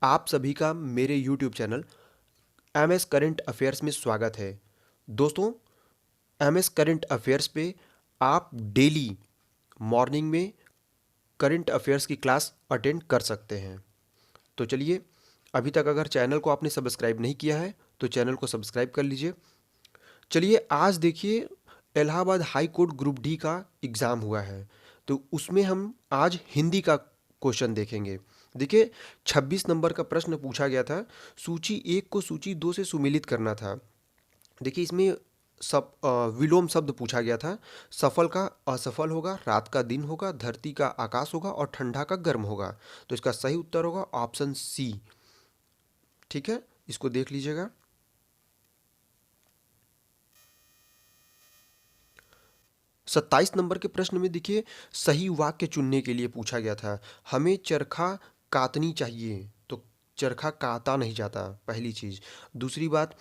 आप सभी का मेरे YouTube channel M S current affairs में स्वागत है। दोस्तों, एम एस करंट अफेयर्स पे आप डेली मॉर्निंग में करंट अफेयर्स की क्लास अटेंड कर सकते हैं। तो चलिए, अभी तक अगर चैनल को आपने सब्सक्राइब नहीं किया है तो चैनल को सब्सक्राइब कर लीजिए। चलिए, आज देखिए, Allahabad high court group D का एग्ज़ाम हुआ है, तो उसमें हम आज हिंदी का क्वेश्चन देखेंगे। देखिए, 26 नंबर का प्रश्न पूछा गया था। सूची एक को सूची दो से सुमेलित करना था। देखिए, इसमें विलोम शब्द पूछा गया था। सफल का असफल होगा, रात का दिन होगा, धरती का आकाश होगा और ठंडा का गर्म होगा। तो इसका सही उत्तर होगा ऑप्शन सी। ठीक है, इसको देख लीजिएगा। 27 नंबर के प्रश्न में देखिए, सही वाक्य चुनने के लिए पूछा गया था। हमें चरखा कातनी चाहिए, तो चरखा काता नहीं जाता, पहली चीज। दूसरी बात,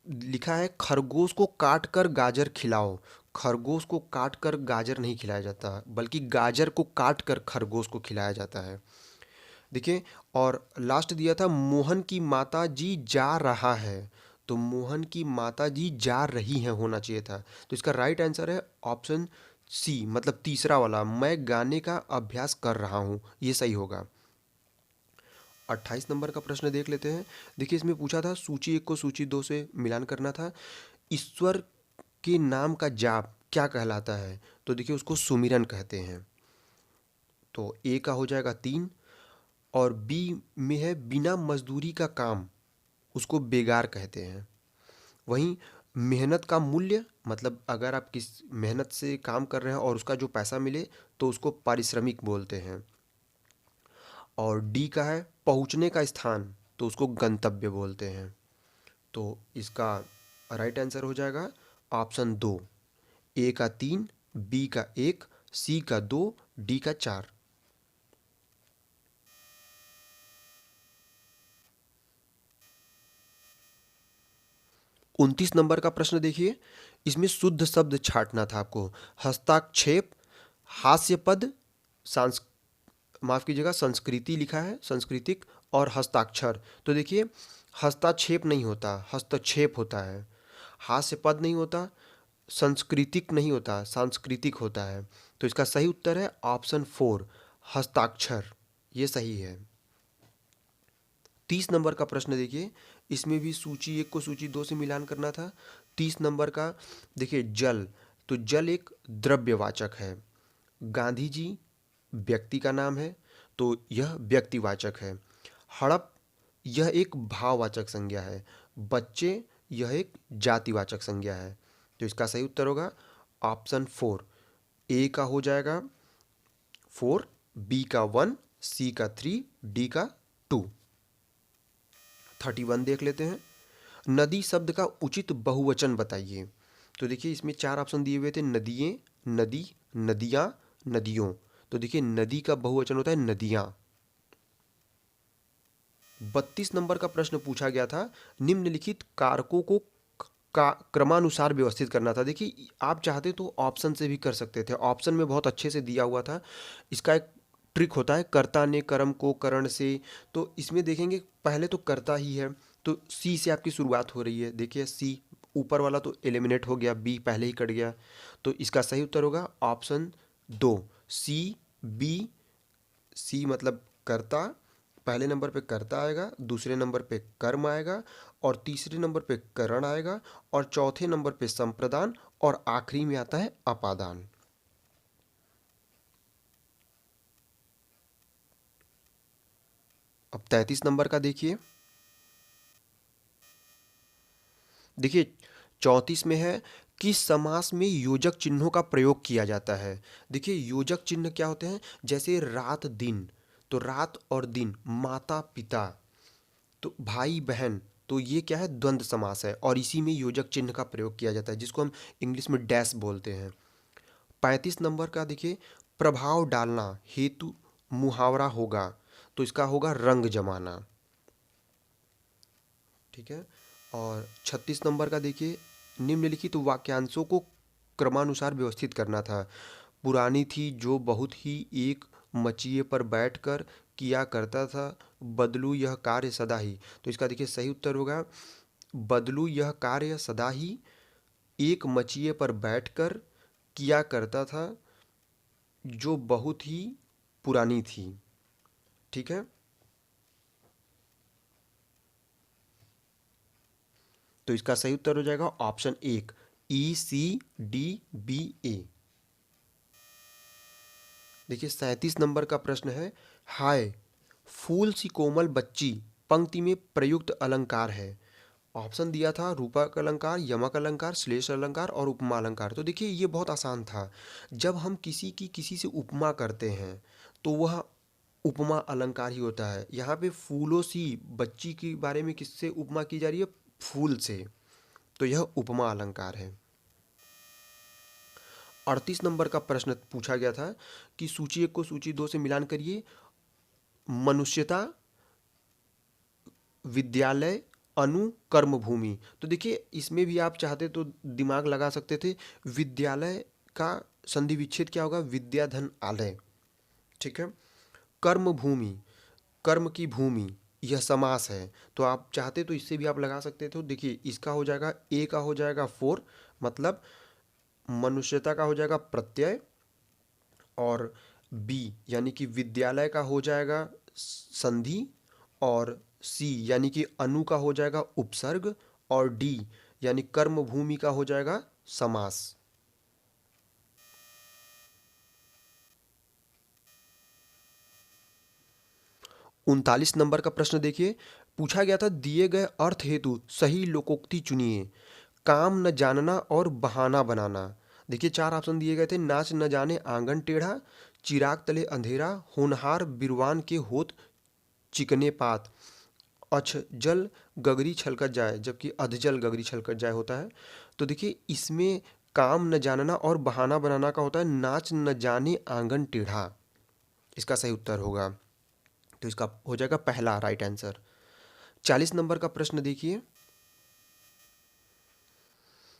लिखा है खरगोश को काट कर गाजर खिलाओ। खरगोश को काट कर गाजर नहीं खिलाया जाता, बल्कि गाजर को काट कर खरगोश को खिलाया जाता है। देखिए, और लास्ट दिया था मोहन की माता जी जा रहा है, तो मोहन की माता जी जा रही हैं होना चाहिए था। तो इसका राइट आंसर है ऑप्शन सी, मतलब तीसरा वाला, मैं गाने का अभ्यास कर रहा हूँ, ये सही होगा। 28 नंबर का प्रश्न देख लेते हैं। देखिए, इसमें पूछा था सूची एक को सूची दो से मिलान करना था। ईश्वर के नाम का जाप क्या कहलाता है? तो देखिए, उसको सुमिरन कहते हैं। तो ए का हो जाएगा 3, और बी में है बिना मजदूरी का काम, उसको बेगार कहते हैं। वहीं मेहनत का मूल्य, मतलब अगर आप किस मेहनत से काम कर रहे हैं और उसका जो पैसा मिले तो उसको पारिश्रमिक बोलते हैं। और डी का है पहुंचने का स्थान, तो उसको गंतव्य बोलते हैं। तो इसका राइट आंसर हो जाएगा ऑप्शन दो, ए का 3, बी का 1, सी का 2, डी का 4। 29 नंबर का प्रश्न देखिए, इसमें शुद्ध शब्द छांटना था आपको। हस्ताक्षेप, हास्य पद, सांस माफ कीजिएगा, संस्कृति लिखा है, सांस्कृतिक, और हस्ताक्षर। तो देखिए, हस्ताक्षेप नहीं होता, हस्तक्षेप होता है। हास्य पद नहीं होता, सांस्कृतिक नहीं होता, सांस्कृतिक होता है। तो इसका सही उत्तर है ऑप्शन 4, हस्ताक्षर, ये सही है। 30 नंबर का प्रश्न देखिए, इसमें भी सूची एक को सूची दो से मिलान करना था। 30 नंबर का देखिए, जल, तो जल एक द्रव्यवाचक है। गांधी जी व्यक्ति का नाम है, तो यह व्यक्तिवाचक है। हड़प, यह एक भाववाचक संज्ञा है। बच्चे, यह एक जातिवाचक संज्ञा है। तो इसका सही उत्तर होगा ऑप्शन 4। ए का हो जाएगा 4, बी का 1, सी का 3, डी का 2। 31 देख लेते हैं। नदी शब्द का उचित बहुवचन बताइए। तो देखिए, इसमें चार ऑप्शन दिए हुए थे, नदियाँ, नदी, नदियाँ, नदियों। तो देखिए, नदी का बहुवचन होता है नदियाँ। 32 नंबर का प्रश्न पूछा गया था, निम्नलिखित कारकों को का क्रमानुसार व्यवस्थित करना था। देखिए, आप चाहते तो ऑप्शन से भी कर सकते थे, ऑप्शन में बहुत अच्छे से दिया हुआ था। इसका एक ट्रिक होता है, कर्ता ने कर्म को करण से। तो इसमें देखेंगे पहले तो कर्ता ही है, तो सी से आपकी शुरुआत हो रही है। देखिए, सी ऊपर वाला तो एलिमिनेट हो गया, बी पहले ही कट गया। तो इसका सही उत्तर होगा ऑप्शन 2, सी, बी। सी मतलब कर्ता, पहले नंबर पे कर्ता आएगा, दूसरे नंबर पे कर्म आएगा, और तीसरे नंबर पे करण आएगा, और चौथे नंबर पे संप्रदान, और आखिरी में आता है अपादान। अब 33 नंबर का देखिए। देखिए, 34 में है, किस समास में योजक चिन्हों का प्रयोग किया जाता है? देखिए, योजक चिन्ह क्या होते हैं? जैसे रात दिन, तो रात और दिन, माता पिता, तो भाई बहन, तो ये क्या है? द्वंद्व समास है, और इसी में योजक चिन्ह का प्रयोग किया जाता है, जिसको हम इंग्लिश में डैश बोलते हैं। 35 नंबर का देखिए, प्रभाव डालना हेतु मुहावरा होगा, तो इसका होगा रंग जमाना। ठीक है। और 36 नंबर का देखिए, निम्नलिखित वाक्यांशों को क्रमानुसार व्यवस्थित करना था। पुरानी थी जो बहुत ही एक मचिए पर बैठकर किया करता था, बदलू यह कार्य सदा ही। तो इसका देखिए सही उत्तर होगा बदलू यह कार्य सदा ही, एक मचिए पर बैठकर किया करता था, जो बहुत ही पुरानी थी। ठीक है, तो इसका सही उत्तर हो जाएगा ऑप्शन 1, ECDBA। देखिए 37 नंबर का प्रश्न है, हाय फूल सी कोमल बच्ची पंक्ति में प्रयुक्त अलंकार है। ऑप्शन दिया था रूपक अलंकार, यमक अलंकार, श्लेष अलंकार और उपमा अलंकार। तो देखिए ये बहुत आसान था। जब हम किसी की किसी से उपमा करते हैं तो वह उपमा अलंकार ही होता है। यहाँ पे फूलों सी बच्ची के बारे में किससे उपमा की जा रही है? फूल से। तो यह उपमा अलंकार है। 38 नंबर का प्रश्न पूछा गया था कि सूची 1 को सूची 2 से मिलान करिए। मनुष्यता, विद्यालय, अनु, कर्म भूमि। तो देखिए इसमें भी आप चाहते तो दिमाग लगा सकते थे। विद्यालय का संधि विच्छेद क्या होगा? विद्याधन आलय। ठीक है। कर्म भूमि, कर्म की भूमि, यह समास है। तो आप चाहते तो इससे भी आप लगा सकते थे। तो देखिए इसका हो जाएगा, ए का हो जाएगा फोर, मतलब मनुष्यता का हो जाएगा प्रत्यय, और बी यानी कि विद्यालय का हो जाएगा संधि, और सी यानी कि अनु का हो जाएगा उपसर्ग, और डी यानी कर्म भूमि का हो जाएगा समास। 39 नंबर का प्रश्न देखिए, पूछा गया था दिए गए अर्थ हेतु सही लोकोक्ति चुनिए। काम न जानना और बहाना बनाना। देखिए 4 ऑप्शन दिए गए थे, नाच न जाने आंगन टेढ़ा, चिराग तले अंधेरा, होनहार बिरवान के होत चिकने पात, अछजल गगरी छलकत जाए, जबकि अधजल गगरी छलकत जाए होता है। तो देखिए इसमें काम न जानना और बहाना बनाना का होता है नाच न जाने आंगन टेढ़ा। इसका सही उत्तर होगा, तो इसका हो जाएगा पहला राइट आंसर। 40 नंबर का प्रश्न देखिए।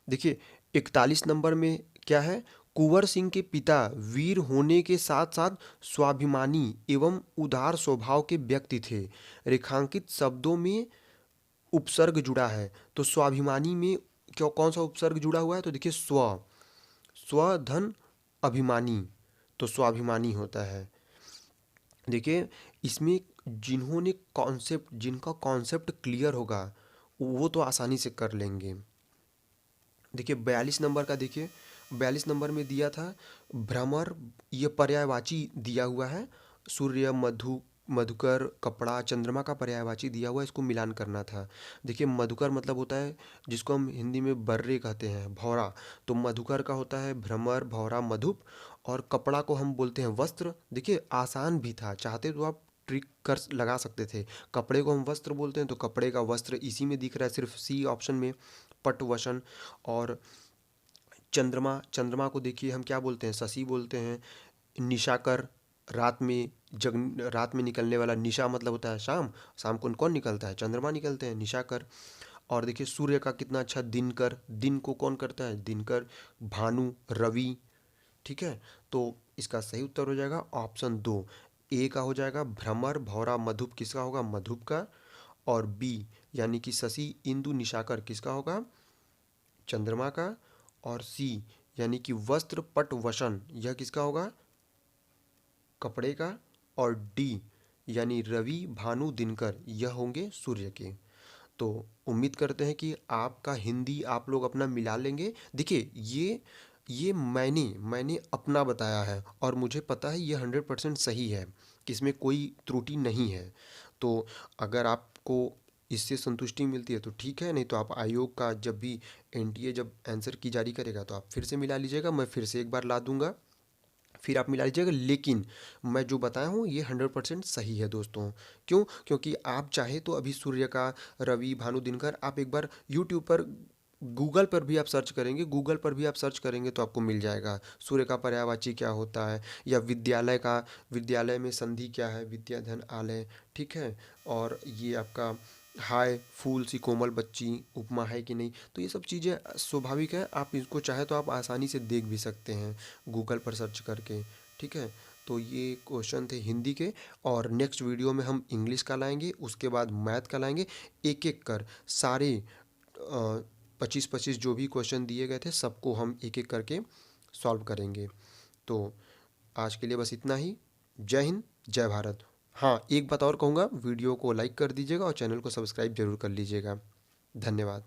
देखिए 41 नंबर में क्या है? कुंवर सिंह के पिता वीर होने के साथ साथ स्वाभिमानी एवं उदार स्वभाव के व्यक्ति थे। रेखांकित शब्दों में उपसर्ग जुड़ा है। तो स्वाभिमानी में क्यों कौन सा उपसर्ग जुड़ा हुआ है? तो देखिए स्व, स्वधन अभिमानी, तो स्वाभिमानी होता है। देखिए इसमें जिन्होंने कॉन्सेप्ट, जिनका कॉन्सेप्ट क्लियर होगा वो तो आसानी से कर लेंगे। देखिए 42 नंबर का देखिए, 42 नंबर में दिया था भ्रमर, ये पर्यायवाची दिया हुआ है। सूर्य, मधु, मधुकर, कपड़ा, चंद्रमा का पर्यायवाची दिया हुआ है, इसको मिलान करना था। देखिए मधुकर मतलब होता है जिसको हम हिंदी में बर्रे कहते हैं, भौरा। तो मधुकर का होता है भ्रमर, भौरा, मधुप। और कपड़ा को हम बोलते हैं वस्त्र। देखिए आसान भी था, चाहते तो आप ट्रिक कर लगा सकते थे। कपड़े को हम वस्त्र बोलते हैं, तो कपड़े का वस्त्र इसी में दिख रहा है, सिर्फ सी ऑप्शन में, पटवसन। और चंद्रमा, चंद्रमा को देखिए हम क्या बोलते हैं? शशि बोलते हैं। निशाकर, रात में जग, रात में निकलने वाला, निशा मतलब होता है शाम, शाम को कौन निकलता है? चंद्रमा निकलते हैं, निशाकर। और देखिए सूर्य का कितना अच्छा, दिनकर, दिन को कौन करता है? दिनकर। भानु, रवि। ठीक है, तो इसका सही उत्तर हो जाएगा ऑप्शन 2, ए का हो जाएगा भ्रमर, भौरा, मधुप, किसका होगा? मधुप का। और बी यानी कि शशि, इंदु, निशाकर किसका होगा? चंद्रमा का। और सी यानी कि वस्त्र, पट, वसन, यह किसका होगा? कपड़े का। और डी यानी रवि, भानु, दिनकर, यह होंगे सूर्य के। तो उम्मीद करते हैं कि आपका हिंदी आप लोग अपना मिला लेंगे। देखिए ये मैंने अपना बताया है और मुझे पता है ये 100% सही है, कि इसमें कोई त्रुटि नहीं है। तो अगर आपको इससे संतुष्टि मिलती है तो ठीक है, नहीं तो आप आयोग का जब भी एनटीए जब आंसर की जारी करेगा तो आप फिर से मिला लीजिएगा, मैं फिर से एक बार ला दूंगा, फिर आप मिला लीजिएगा। लेकिन मैं जो बताया हूँ ये 100% सही है दोस्तों। क्यों? क्योंकि आप चाहे तो अभी सूर्य का, रवि, भानु, दिनकर, आप एक बार यूट्यूब पर, गूगल पर भी आप सर्च करेंगे, गूगल पर भी आप सर्च करेंगे तो आपको मिल जाएगा सूर्य का पर्यायवाची क्या होता है, या विद्यालय का, विद्यालय में संधि क्या है? विद्याधन आलय। ठीक है। और ये आपका हाय फूल सी कोमल बच्ची उपमा है कि नहीं? तो ये सब चीज़ें स्वाभाविक है, आप इसको चाहे तो आप आसानी से देख भी सकते हैं गूगल पर सर्च करके। ठीक है। तो ये क्वेश्चन थे हिंदी के। और नेक्स्ट वीडियो में हम इंग्लिश का लाएंगे, उसके बाद मैथ का लाएंगे। एक एक कर सारे 25-25 जो भी क्वेश्चन दिए गए थे सबको हम एक एक करके सॉल्व करेंगे। तो आज के लिए बस इतना ही। जय हिंद, जय भारत। हाँ, एक बात और कहूँगा, वीडियो को लाइक कर दीजिएगा और चैनल को सब्सक्राइब जरूर कर लीजिएगा। धन्यवाद।